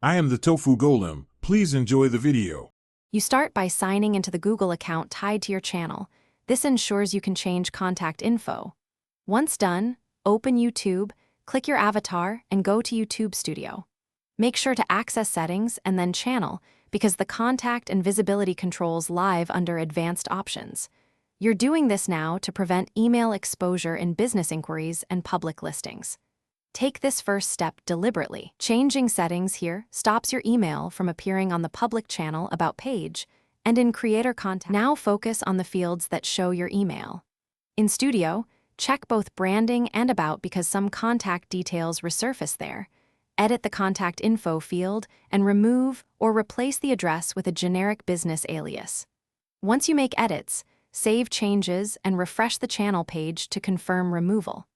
I am the Tofu Golem. Please enjoy the video. You start by signing into the Google account tied to your channel. This ensures you can change contact info. Once done, open YouTube, click your avatar, and go to YouTube Studio. Make sure to access Settings and then Channel, because the contact and visibility controls live under Advanced Options. You're doing this now to prevent email exposure in business inquiries and public listings. Take this first step deliberately. Changing settings here stops your email from appearing on the public channel About page and in Creator Contact. Now focus on the fields that show your email. In Studio, check both Branding and About because some contact details resurface there. Edit the contact info field and remove or replace the address with a generic business alias. Once you make edits, save changes and refresh the channel page to confirm removal.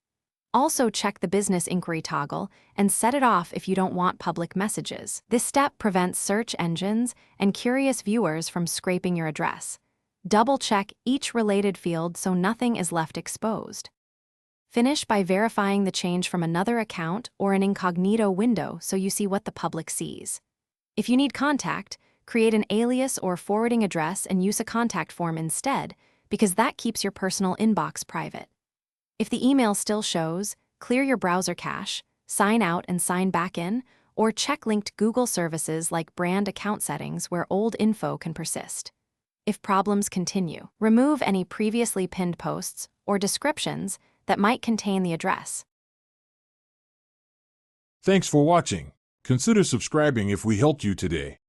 Also check the business inquiry toggle and set it off if you don't want public messages. This step prevents search engines and curious viewers from scraping your address. Double-check each related field so nothing is left exposed. Finish by verifying the change from another account or an incognito window so you see what the public sees. If you need contact, create an alias or forwarding address and use a contact form instead, because that keeps your personal inbox private. If the email still shows, clear your browser cache, sign out and sign back in, or check linked Google services like brand account settings where old info can persist. If problems continue, remove any previously pinned posts or descriptions that might contain the address. Thanks for watching. Consider subscribing if we helped you today.